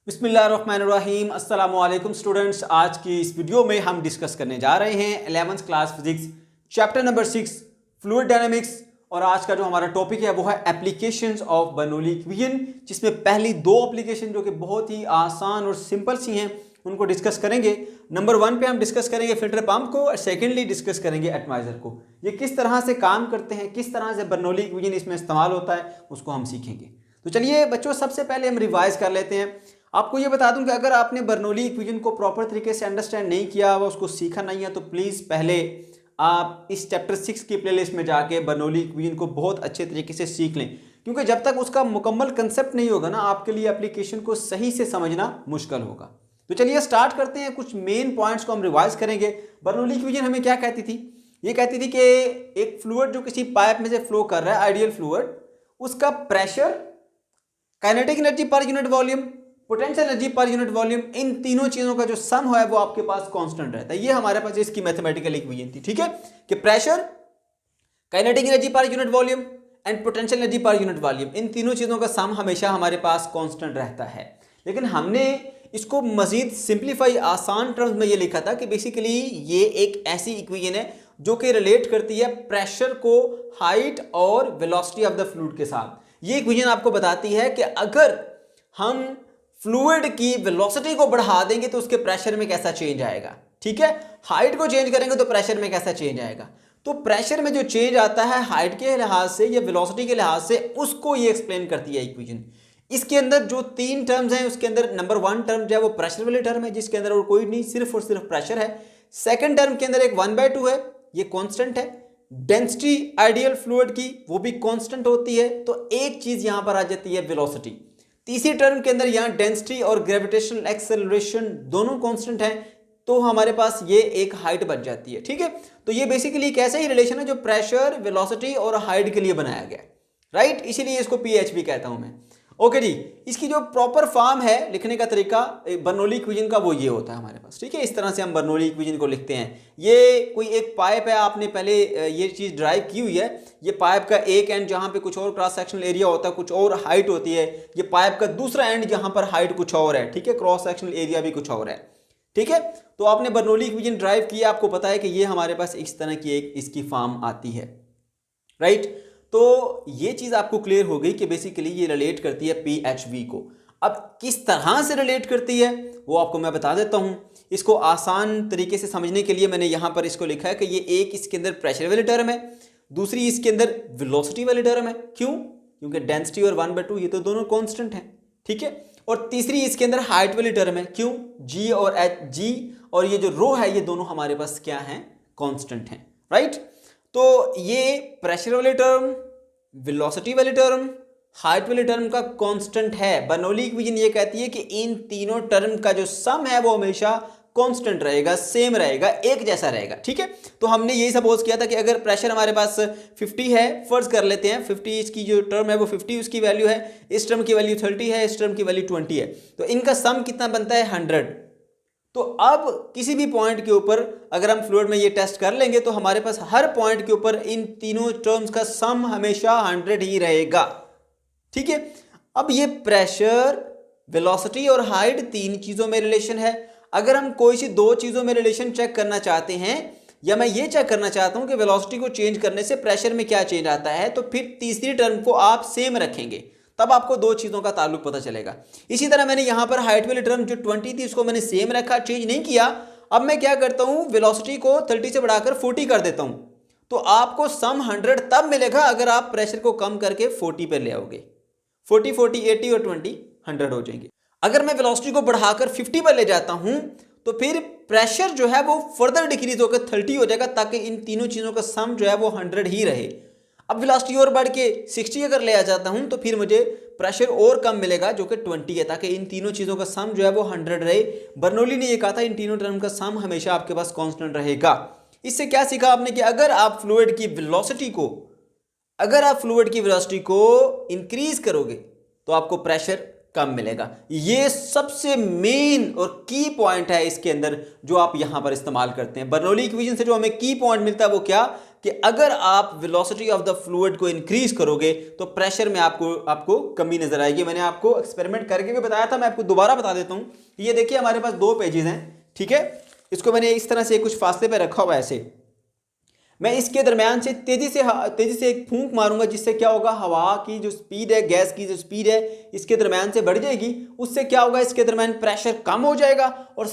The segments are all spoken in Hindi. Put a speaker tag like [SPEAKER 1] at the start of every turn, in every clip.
[SPEAKER 1] बिस्मिल्लाहिर्रहमानिर्रहीम। अस्सलामु अलैकुम स्टूडेंट्स। आज की इस वीडियो में हम डिस्कस करने जा रहे हैं 11th class physics chapter number 6 fluid dynamics. और आज का जो हमारा टॉपिक है वो है एप्लीकेशंस ऑफ बर्नौली इक्वेशन, जिसमें पहली दो एप्लीकेशन जो कि बहुत ही आसान और सिंपल सी हैं उनको डिस्कस करेंगे। नंबर 1 पे हम डिस्कस करेंगे फिल्टर पंप को और सेकेंडली डिस्कस करेंगे एटमाइजर को। ये किस तरह से काम करते हैं, किस तरह से बर्नौली इक्वेशन इसमें इस्तेमाल होता है, उसको हम सीखेंगे। तो चलिए बच्चों, सबसे पहले हम रिवाइज कर लेते हैं। आपको ये बता दूं कि अगर आपने बर्नौली इक्वेशन को प्रॉपर तरीके से अंडरस्टैंड नहीं किया व उसको सीखा नहीं है तो प्लीज़ पहले आप इस चैप्टर 6 की प्लेलिस्ट में जाके बर्नौली इक्वेशन को बहुत अच्छे तरीके से सीख लें, क्योंकि जब तक उसका मुकम्मल कंसेप्ट नहीं होगा ना, आपके लिए एप्लीकेशन को सही से समझना मुश्किल होगा। तो चलिए स्टार्ट करते हैं। कुछ मेन पॉइंट्स को हम रिवाइज करेंगे। बर्नौली इक्वेशन हमें क्या कहती थी? ये कहती थी कि एक फ्लूइड जो किसी पाइप में से फ्लो कर रहा है, आइडियल फ्लूइड, उसका pressure, kinetic energy per unit volume, potential energy per unit volume, इन तीनों चीजों का जो सम है वो आपके पास कांस्टेंट रहता है। ये हमारे पास इसकी मैथमेटिकल इक्वेशन थी, ठीक है, कि pressure, kinetic energy per unit volume and potential energy per unit volume, इन तीनों चीजों का सम हमेशा हमारे पास कांस्टेंट रहता है। लेकिन हमने इसको मजीद सिंप्लीफाई, आसान टर्म्स में ये लिखा था कि बेसिकली ये एक ऐसी इक्वेशन है जो कि रिलेट करती है प्रेशर को हाइट और वेलोसिटी ऑफ द फ्लूइड के साथ। ये इक्वेशन आपको बताती है कि अगर हम फ्लूइड की वेलोसिटी को बढ़ा देंगे तो उसके प्रेशर में कैसा चेंज आएगा, ठीक है। हाइट को चेंज करेंगे तो प्रेशर में कैसा चेंज आएगा। तो प्रेशर में जो चेंज आता है हाइट के लिहाज से या वेलोसिटी के लिहाज से, उसको ये एक्सप्लेन करती है इक्वेशन। इसके अंदर जो तीन टर्म्स हैं उसके अंदर नंबर 1 टर्म जो है वो प्रेशर वाली टर्म है, जिसके अंदर और कोई नहीं, सिर्फ और सिर्फ प्रेशर है। सेकंड टर्म के अंदर एक 1/2 है, ये कांस्टेंट है। डेंसिटी आइडियल फ्लूइड की वो भी कांस्टेंट होती है, तो एक चीज यहां पर आ जाती है वेलोसिटी। तीसरी टर्म के अंदर यहां डेंसिटी और ग्रेविटेशनल एक्सेलरेशन दोनों कांस्टेंट हैं, तो हमारे पास ये एक हाइट बच जाती है, ठीक है। तो ये बेसिकली एक ऐसा ही रिलेशन है जो प्रेशर, वेलोसिटी और हाइट के लिए बनाया गया, राइट। इसीलिए इसको पीएच भी कहता हूं मैं। ओके जी, इसकी जो प्रॉपर फॉर्म है लिखने का तरीका बर्नौली इक्वेशन का वो ये होता है हमारे पास, ठीक है। इस तरह से हम बर्नौली इक्वेशन को लिखते हैं। ये कोई एक पाइप है, आपने पहले ये चीज़ ड्राइव की हुई है। ये पाइप का एक एंड जहाँ पे कुछ और क्रॉस सेक्शनल एरिया होता है, कुछ और हाइट होती है। ये पाइप का दूसरा एंड जहाँ पर हाइट कुछ और है, ठीक है, क्रॉस सेक्शनल एरिया भी कुछ और है, ठीक है। तो आपने बर्नौली इक्वेशन ड्राइव किया, आपको पता है कि ये हमारे पास इस तरह की एक इसकी फॉर्म आती है, राइट। तो ये चीज आपको क्लियर हो गई कि बेसिकली ये रिलेट करती है पीएचवी को। अब किस तरह से रिलेट करती है वो आपको मैं बता देता हूं। इसको आसान तरीके से समझने के लिए मैंने यहां पर इसको लिखा है कि ये एक इसके अंदर प्रेशर वाली टर्म है, दूसरी इसके अंदर वेलोसिटी वाली टर्म है। क्यों? क्योंकि डेंसिटी और 1/2 ये तो दोनों कांस्टेंट हैं, ठीक है। और तीसरी इसके अंदर हाइट वाली टर्म है। क्यों? जी और एच, जी और ये जो रो है ये दोनों हमारे पास क्या हैं? कांस्टेंट हैं, राइट। तो ये प्रेशर वाली टर्म, वेलोसिटी वाली टर्म, हाइट वाली टर्म का कांस्टेंट है। बर्नौली इक्वेशन ये कहती है कि इन तीनों टर्म का जो सम है वो हमेशा कांस्टेंट रहेगा, सेम रहेगा, एक जैसा रहेगा, ठीक है। तो हमने यही सपोज किया था कि अगर प्रेशर हमारे पास 50 है, फर्ज कर लेते हैं 50, इसकी जो टर्म है वो 50 उसकी वैल्यू है, इस टर्म की वैल्यू 30 है, इस टर्म की वैल्यू 20 है, तो इनका सम कितना बनता है? 100। तो अब किसी भी पॉइंट के ऊपर अगर हम फ्लूइड में ये टेस्ट कर लेंगे तो हमारे पास हर पॉइंट के ऊपर इन तीनों टर्म्स का सम हमेशा 100 ही रहेगा, ठीक है। अब ये प्रेशर, वेलोसिटी और हाइट तीन चीजों में रिलेशन है। अगर हम कोई सी दो चीजों में रिलेशन चेक करना चाहते हैं, या मैं ये चेक करना चाहता हूं कि वेलोसिटी को चेंज करने से प्रेशर में क्या चेंज आता है, तो फिर तीसरी टर्म को आप सेम रखेंगे, तब आपको दो चीजों का ताल्लुक पता चलेगा। इसी तरह मैंने यहां पर हाइट वाली टर्म जो 20 थी उसको मैंने सेम रखा, चेंज नहीं किया। अब मैं क्या करता हूं, वेलोसिटी को 30 से बढ़ाकर 40 कर देता हूं, तो आपको सम 100 तब मिलेगा अगर आप प्रेशर को कम करके 40 पर ले आओगे। 40, 40, 80 और 20 100 हो जाएंगे। अगर मैं वेलोसिटी को बढ़ाकर 50 पर ले जाता हूं तो फिर प्रेशर जो है वो फर्दर डिक्रीज होकर 30 हो जाएगा, ताकि इन तीनों चीजों का सम जो है वो 100 ही रहे। अब वेलोसिटी और बढ़ के 60 अगर ले आ जाता हूं तो फिर मुझे प्रेशर और कम मिलेगा जो कि 20 है, ताकि इन तीनों चीजों का सम जो है वो 100 रहे। बर्नौली ने ये कहा था इन तीनों टर्म का सम हमेशा आपके पास कांस्टेंट रहेगा। इससे क्या सीखा आपने कि अगर आप फ्लूइड की वेलोसिटी को इंक्रीज करोगे तो आपको प्रेशर कम मिलेगा। ये सबसे मेन और की पॉइंट है इसके अंदर जो आप यहां पर इस्तेमाल करते हैं। बर्नौली इक्वेशन से जो हमें की पॉइंट मिलता है वो क्या, कि अगर आप वेलोसिटी ऑफ द फ्लूइड को इंक्रीज करोगे तो प्रेशर में आपको कमी नजर आएगी। मैंने आपको एक्सपेरिमेंट करके भी बताया था, मैं आपको दोबारा बता देता हूं। ये देखिए हमारे पास 2 पेजेस हैं, ठीक है। इसको मैंने इस तरह से कुछ फासले पे रखा हुआ है ऐसे। मैं इसके दरमियान से तेजी से एक फूंक मारूंगा, जिससे क्या होगा, हवा की जो स्पीड है, गैस की जो स्पीड है, इसके दरमियान से बढ़ जाएगी। उससे क्या होगा, इसके दरमियान प्रेशर कम हो जाएगा और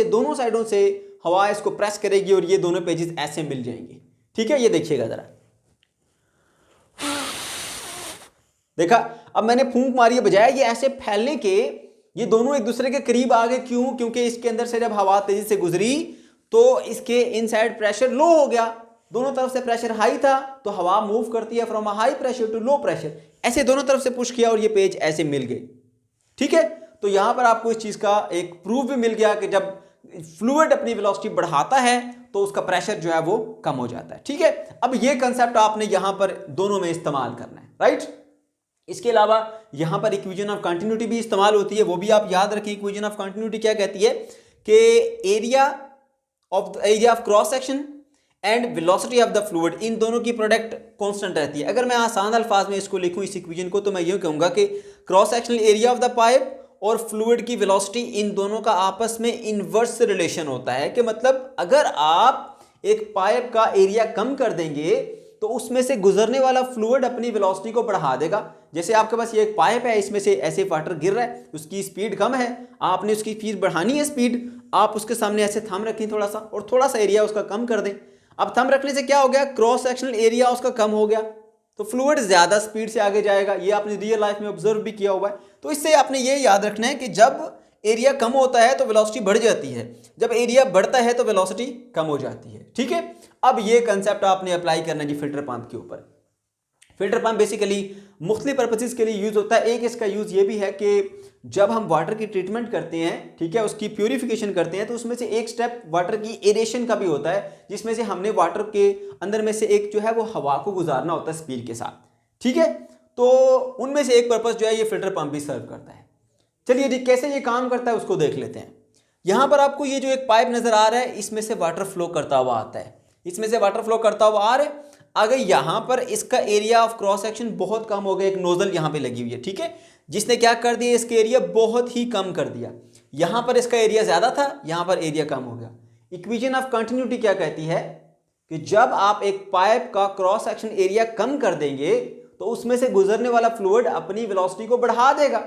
[SPEAKER 1] दोनों साइडों से हवा इसको प्रेस करेगी और ये दोनों पेजेस ऐसे मिल जाएंगे, ठीक है। ये देखिएगा जरा, देखा, अब मैंने फूंक मारी है, बजाय ये ऐसे फैलने के ये दोनों एक दूसरे के करीब आ गए। क्यों? क्योंकि इसके अंदर से जब हवा तेजी से गुजरी तो इसके इनसाइड प्रेशर लो हो गया। दोनों तरफ से प्रेशर हाई था तो हवा मूव करती है from high pressure to low pressure, ऐसे दोनों तरफ से पुश किया और ये पेज ऐसे मिल गए, ठीक है। तो यहां पर आपको इस चीज का एक प्रूफ भी मिल गया कि जब फ्लूइड अपनी वेलोसिटी बढ़ाता है तो उसका प्रेशर जो है वो कम हो जाता है, ठीक है। अब ये कंसेप्ट आपने यहां पर दोनों में इस्तेमाल करना है, राइट। इसके अलावा यहां पर इक्वेशन ऑफ कंटिन्यूटी भी इस्तेमाल होती है, वो भी आप याद रखें। इक्वेशन ऑफ कंटिन्यूटी क्या कहती है कि area of cross section and velocity of the fluid, इन दोनों की प्रोडक्ट कांस्टेंट रहती है। अगर मैं आसान अल्फाज में इसको लिखूं इस इक्वेशन को, तो मैं यूं कहूंगा कि cross sectional area of the pipe और फ्लूइड की वेलोसिटी, इन दोनों का आपस में इनवर्स रिलेशन होता है। कि मतलब अगर आप एक पाइप का एरिया कम कर देंगे तो उसमें से गुजरने वाला फ्लूइड अपनी वेलोसिटी को बढ़ा देगा। जैसे आपके पास ये एक पाइप है, इसमें से ऐसे वाटर गिर रहा है, उसकी स्पीड कम है, आपने उसकी स्पीड बढ़ानी है स्पीड, आप उसके सामने ऐसे थंब रखें थोड़ा सा और थोड़ा सा एरिया उसका कम कर दें। अब थंब रखने से क्या हो गया, क्रॉस सेक्शनल एरिया उसका कम हो गया, तो फ्लूइड ज्यादा स्पीड से आगे जाएगा। ये आपने रियल लाइफ में ऑब्जर्व भी किया हुआ है। तो इससे आपने ये याद रखना है कि जब एरिया कम होता है तो वेलोसिटी बढ़ जाती है, जब एरिया बढ़ता है तो वेलोसिटी कम हो जाती है, ठीक है। अब ये कंसेप्ट आपने अप्लाई करना है जी फिल्टर पंप के ऊपर। फिल्टर पंप बेसिकली मुख्तलिफ पर्पसेस के लिए यूज होता है। एक इसका यूज ये भी है कि जब हम वाटर की ट्रीटमेंट करते हैं, ठीक है, उसकी प्यूरिफिकेशन करते हैं, तो उसमें से एक स्टेप वाटर की एरेशन का भी होता है, जिसमें से हमने वाटर के अंदर में से एक जो है वो हवा को गुजारना होता है स्पीड के साथ, ठीक है। तो उनमें से एक पर्पस जो है ये फिल्टर पंप भी सर्व करता है। चलिए जी, कैसे ये काम करता है उसको देख लेते हैं। यहां पर आपको ये जो एक पाइप नजर आ रहा है, इसमें से वाटर फ्लो करता हुआ आता है, इसमें से वाटर फ्लो करता हुआ आ रहा है। अगर यहां पर इसका एरिया ऑफ क्रॉस सेक्शन बहुत कम हो गया, एक नोजल यहां पे लगी हुई है, ठीक है, जिसने क्या कर दिया, इसके एरिया बहुत ही कम कर दिया। यहां पर इसका एरिया ज्यादा था, यहां पर एरिया कम हो गया। इक्वेशन ऑफ कंटिन्यूटी क्या कहती है कि जब आप एक पाइप का क्रॉस सेक्शन एरिया कम कर देंगे तो उसमें से गुजरने वाला फ्लूइड अपनी वेलोसिटी को बढ़ा देगा।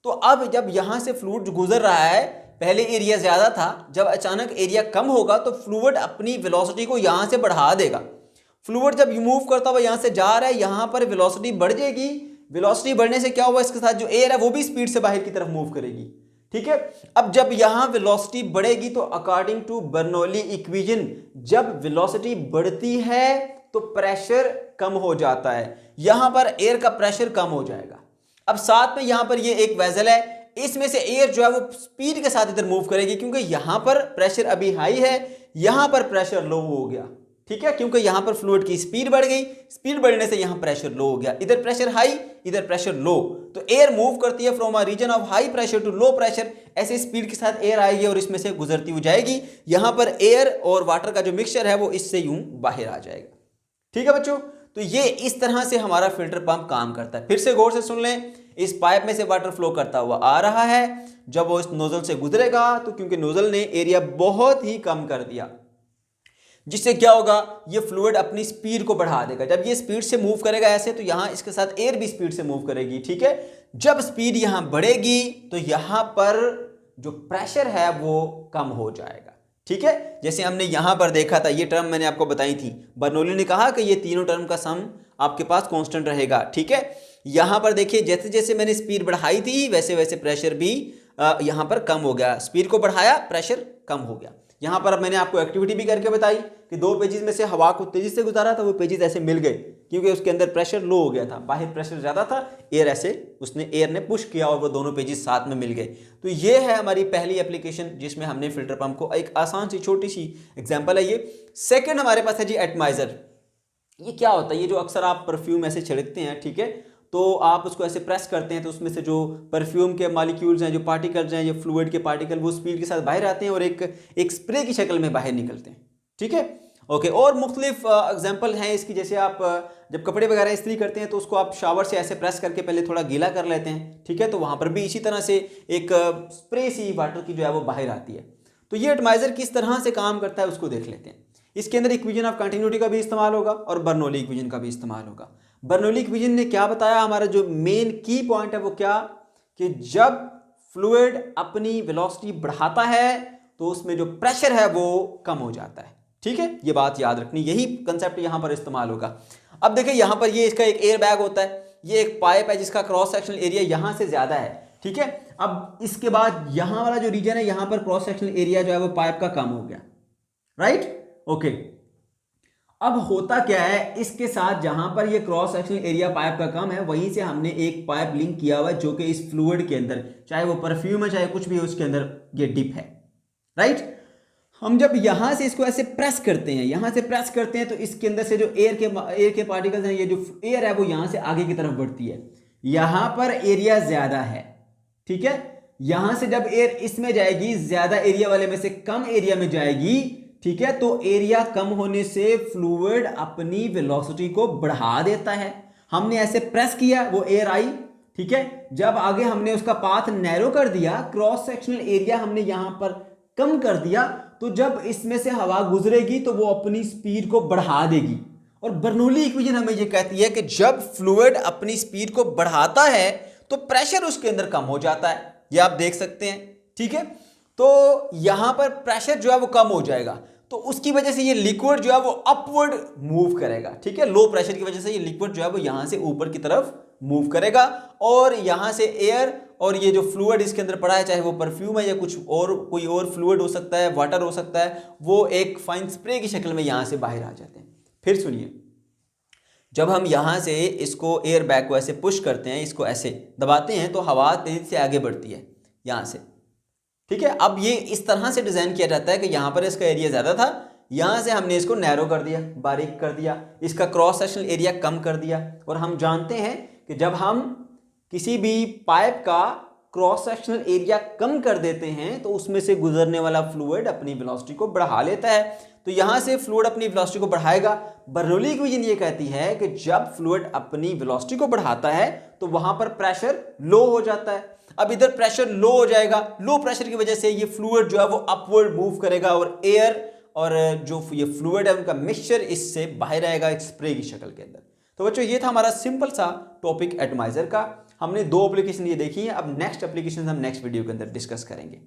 [SPEAKER 1] तो अब जब यहां से फ्लूइड गुजर रहा है, पहले एरिया ज्यादा था, जब अचानक एरिया कम होगा तो फ्लूइड अपनी वेलोसिटी को यहां से बढ़ा देगा। फ्लूइड जब मूव करता हुआ यहां से जा रहा है, यहां पर वेलोसिटी बढ़ जाएगी। वेलोसिटी बढ़ने से क्या हुआ, इसके साथ जो एयर है वो भी स्पीड से बाहर की तरफ मूव करेगी, ठीक है। अब जब यहां वेलोसिटी बढ़ेगी तो अकॉर्डिंग टू बर्नौली इक्वेशन, जब वेलोसिटी बढ़ती है तो प्रेशर कम हो जाता है, यहां पर एयर का प्रेशर कम हो जाएगा। अब साथ में यहां पर ये एक वेसल है, इसमें से एयर जो है वो स्पीड के साथ इधर मूव करेगी, क्योंकि यहां पर प्रेशर अभी हाई है, यहां पर प्रेशर लो हो गया, ठीक है, क्योंकि यहां पर फ्लूइड की स्पीड बढ़ गई, स्पीड बढ़ने से यहां प्रेशर लो हो गया। इधर प्रेशर हाई, इधर प्रेशर लो, तो एयर मूव करती है from a region of high pressure to low pressure. ऐसे स्पीड के साथ एयर आएगी और इसमें से गुजरती हुई जाएगी। यहां पर एयर और वाटर का जो मिक्सचर है वो इससे यूं बाहर आ जाएगा, ठीक है बच्चों। तो ये इस तरह से हमारा फिल्टर पंप काम करता है। फिर से गौर से सुन लें, इस पाइप में से वाटर फ्लो करता हुआ आ रहा है, जब वो इस नोजल से गुजरेगा तो क्योंकि नोजल ने एरिया बहुत ही कम कर दिया, जिससे क्या होगा, ये फ्लूइड अपनी स्पीड को बढ़ा देगा। जब ये स्पीड से मूव करेगा ऐसे, तो यहां इसके साथ एयर भी स्पीड से मूव करेगी, ठीक है। जब स्पीड यहां बढ़ेगी तो यहां पर जो प्रेशर है वो कम हो जाएगा, ठीक है। जैसे हमने यहां पर देखा था, ये टर्म मैंने आपको बताई थी, बर्नौली ने कहा कि ये तीनों टर्म का सम आपके पास कांस्टेंट रहेगा, ठीक है। यहां पर देखिए, जैसे जैसे मैंने स्पीड बढ़ाई थी वैसे वैसे प्रेशर भी यहां पर कम हो गया। स्पीड को बढ़ाया, प्रेशर कम हो गया। यहां पर अब मैंने आपको एक्टिविटी भी करके बताई कि 2 पेजेस में से हवा को तेजी से गुजारा था, वो पेजेस ऐसे मिल गए क्योंकि उसके अंदर प्रेशर लो हो गया था, बाहर प्रेशर ज्यादा था, एयर ने पुश किया और वो दोनों पेजेस साथ में मिल गए। तो ये है हमारी पहली एप्लीकेशन जिसमें हमने फिल्टर पंप को, एक आसान सी छोटी सी एग्जांपल है ये। सेकंड हमारे पास है जी एटमाइजर। ये क्या होता है, ये जो अक्सर आप परफ्यूम ऐसे छिड़कते हैं, ठीक है, तो आप उसको ऐसे प्रेस करते हैं तो उसमें से जो परफ्यूम के मॉलिक्यूल्स हैं, जो पार्टिकल्स हैं, ये फ्लूइड के पार्टिकल, वो स्पीड के साथ बाहर आते हैं और एक स्प्रे की शक्ल में बाहर निकलते हैं, ठीक है। ओके, और मुख्तलिफ एग्जाम्पल हैं इसकी, जैसे आप जब कपड़े वगैरह इस्त्री करते हैं तो उसको आप शावर से ऐसे प्रेस करके पहले थोड़ा गीला कर लेते हैं, ठीक है, तो वहाँ पर भी इसी तरह से एक स्प्रे सी वाटर की जो है वो बाहर आती है। तो ये एटमाइज़र किस तरह से काम करता है उसको देख लेते हैं। इसके अंदर इक्वेशन ऑफ कंटिन्यूटी का भी इस्तेमाल होगा और बर्नौली इक्वेशन का भी इस्तेमाल होगा। बर्नौली इक्वेशन ने क्या बताया, हमारा जो मेन की पॉइंट है वो क्या, कि जब फ्लूइड अपनी वेलोसिटी बढ़ाता है तो उसमें जो प्रेशर है वो कम हो जाता है, ठीक है, ये बात याद रखनी, यही कंसेप्ट यहां पर इस्तेमाल होगा। अब देखिए यहां पर ये इसका एक एयर बैग होता है, ये एक पाइप है जिसका क्रॉस सेक्शनल एरिया यहां से ज्यादा है, ठीक है। अब इसके बाद यहां वाला जो रीजन है यहां पर क्रॉस सेक्शनल एरिया जो है वो पाइप का कम हो गया, राइट, ओके। अब होता क्या है, इसके साथ जहां पर ये क्रॉस सेक्शनल एरिया पाइप का कम है वहीं से हमने एक पाइप लिंक किया हुआ है जो कि इस फ्लूइड के अंदर, चाहे वो परफ्यूम है चाहे कुछ भी है, उसके अंदर ये डिप है, राइट। हम जब यहां से इसको ऐसे प्रेस करते हैं, यहां से प्रेस करते हैं तो इसके अंदर से जो एयर के पार्टिकल्स हैं, ये जो एयर है वो यहां से आगे की तरफ बढ़ती है, यहां पर एरिया ज्यादा है, ठीक है। यहां से जब एयर इसमें जाएगी, ज्यादा एरिया वाले में से कम एरिया में जाएगी, ठीक है, तो एरिया कम होने से फ्लूइड अपनी वेलोसिटी को बढ़ा देता है। हमने ऐसे प्रेस किया, वो एयर आई, ठीक है, जब आगे हमने उसका पाथ नैरो कर दिया, क्रॉस सेक्शनल एरिया हमने यहां पर कम कर दिया, तो जब इसमें से हवा गुजरेगी तो वो अपनी स्पीड को बढ़ा देगी। और बर्नौली इक्वेशन हमें ये कहती है कि जब फ्लूइड अपनी स्पीड को बढ़ाता है तो प्रेशर उसके अंदर कम हो जाता है, ये आप देख सकते हैं, ठीक है। तो यहां पर प्रेशर जो है वो कम हो जाएगा, तो उसकी वजह से ये लिक्विड जो है वो अपवर्ड मूव करेगा, ठीक है, लो प्रेशर की वजह से ये लिक्विड जो है वो यहां से ऊपर की तरफ मूव करेगा, और यहां से एयर और ये जो फ्लूइड इसके अंदर पड़ा है, चाहे वो परफ्यूम है या कुछ और, कोई और फ्लूइड हो सकता है, वाटर हो सकता है, वो एक फाइन स्प्रे की शक्ल में यहां से बाहर आ जाते हैं। फिर सुनिए, जब हम यहां से इसको एयर बैग को ऐसे पुश करते हैं, इसको ऐसे दबाते हैं तो हवा तेजी से आगे बढ़ती है यहां से, ठीक है। अब ये इस तरह से डिजाइन किया जाता है कि यहां पर इसका एरिया ज्यादा था, यहां से हमने इसको नैरो कर दिया, बारीक कर दिया, इसका क्रॉस सेक्शनल एरिया कम कर दिया। और हम जानते हैं कि जब हम किसी भी पाइप का क्रॉस सेक्शनल एरिया कम कर देते हैं तो उसमें से गुजरने वाला फ्लूइड अपनी वेलोसिटी को बढ़ा लेता है, तो यहां से फ्लूइड अपनी वेलोसिटी को बढ़ाएगा। बर्नौली इक्वेशन ये कहती है कि जब फ्लूइड अपनी वेलोसिटी को बढ़ाता है तो वहां पर प्रेशर लो हो जाता है। अब इधर प्रेशर लो हो जाएगा, लो प्रेशर की वजह से ये फ्लूइड जो है वो अपवर्ड मूव करेगा और एयर और जो ये फ्लूइड है उनका मिक्सचर इससे बाहर आएगा एक स्प्रे की शक्ल के अंदर। तो बच्चों ये था हमारा सिंपल सा टॉपिक एटमाइजर का, हमने 2 एप्लीकेशन ये देखी है। अब नेक्स्ट एप्लीकेशन हम नेक्स्ट वीडियो के अंदर डिस्कस करेंगे।